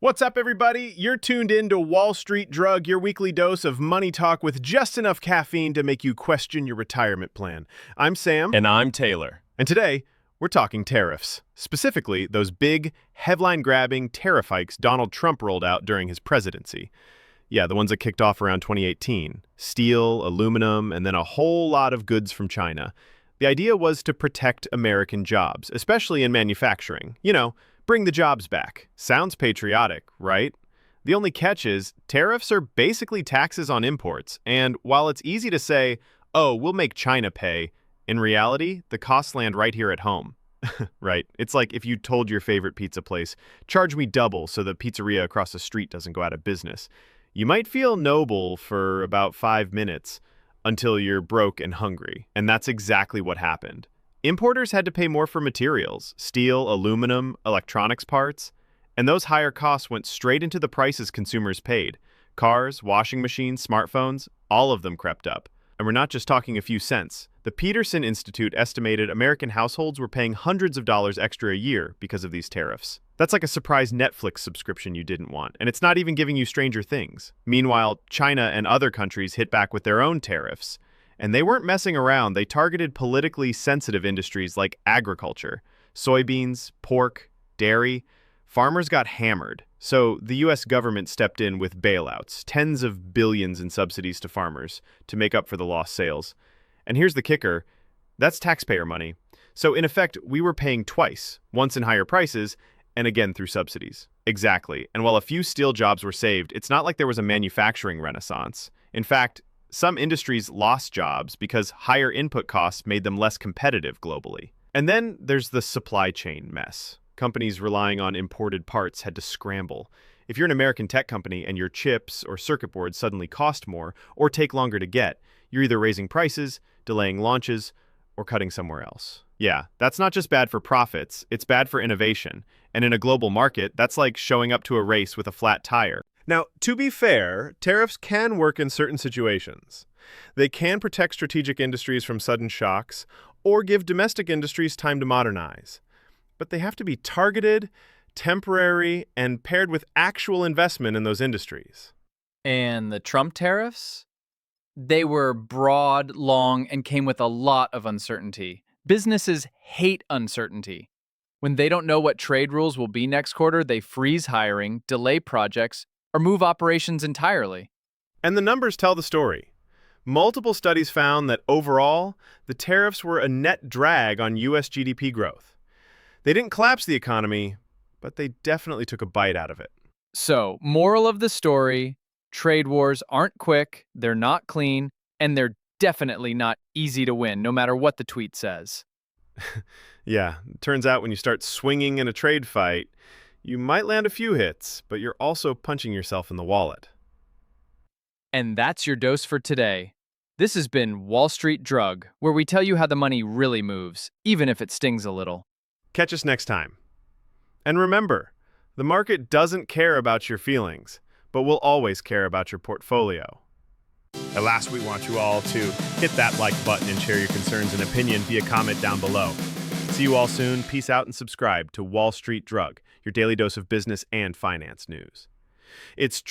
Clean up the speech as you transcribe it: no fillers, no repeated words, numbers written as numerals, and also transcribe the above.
What's up, everybody? You're tuned in to Wall Street Drug, your weekly dose of money talk with just enough caffeine to make you question your retirement plan. I'm Sam. And I'm Taylor. And today, we're talking tariffs. Specifically, those big, headline-grabbing tariff hikes Donald Trump rolled out during his presidency. Yeah, the ones that kicked off around 2018. Steel, aluminum, and then a whole lot of goods from China. The idea was to protect American jobs, especially in manufacturing. You know, bring the jobs back. Sounds patriotic, right? The only catch is, tariffs are basically taxes on imports, and while it's easy to say, oh, we'll make China pay, in reality, the costs land right here at home. Right? It's like if you told your favorite pizza place, charge me double so the pizzeria across the street doesn't go out of business. You might feel noble for about 5 minutes until you're broke and hungry, and that's exactly what happened. Importers had to pay more for materials, steel, aluminum, electronics parts, and those higher costs went straight into the prices consumers paid. Cars, washing machines, smartphones, all of them crept up. And we're not just talking a few cents. The Peterson Institute estimated American households were paying hundreds of dollars extra a year because of these tariffs. That's like a surprise Netflix subscription you didn't want, and it's not even giving you Stranger Things. Meanwhile, China and other countries hit back with their own tariffs. And they weren't messing around. They targeted politically sensitive industries like agriculture, soybeans, pork, dairy. Farmers got hammered. So the U.S. government stepped in with bailouts, tens of billions in subsidies to farmers to make up for the lost sales. And here's the kicker. That's taxpayer money. So in effect, we were paying twice, once in higher prices and again through subsidies. Exactly. And while a few steel jobs were saved, it's not like there was a manufacturing renaissance. In fact, some industries lost jobs because higher input costs made them less competitive globally. And then there's the supply chain mess. Companies relying on imported parts had to scramble. If you're an American tech company and your chips or circuit boards suddenly cost more or take longer to get, you're either raising prices, delaying launches, or cutting somewhere else. Yeah, that's not just bad for profits, it's bad for innovation. And in a global market, that's like showing up to a race with a flat tire. Now, to be fair, tariffs can work in certain situations. They can protect strategic industries from sudden shocks or give domestic industries time to modernize. But they have to be targeted, temporary, and paired with actual investment in those industries. And the Trump tariffs? They were broad, long, and came with a lot of uncertainty. Businesses hate uncertainty. When they don't know what trade rules will be next quarter, they freeze hiring, delay projects, or move operations entirely. And the numbers tell the story. Multiple studies found that overall, the tariffs were a net drag on U.S. GDP growth. They didn't collapse the economy, but they definitely took a bite out of it. So, moral of the story, trade wars aren't quick, they're not clean, and they're definitely not easy to win, no matter what the tweet says. Yeah, it turns out when you start swinging in a trade fight, you might land a few hits, but you're also punching yourself in the wallet. And that's your dose for today. This has been Wall Street Drug, where we tell you how the money really moves, even if it stings a little. Catch us next time. And remember, the market doesn't care about your feelings, but will always care about your portfolio. At last, we want you all to hit that like button and share your concerns and opinion via comment down below. See you all soon. Peace out and subscribe to Wall Street Drug, your daily dose of business and finance news. It's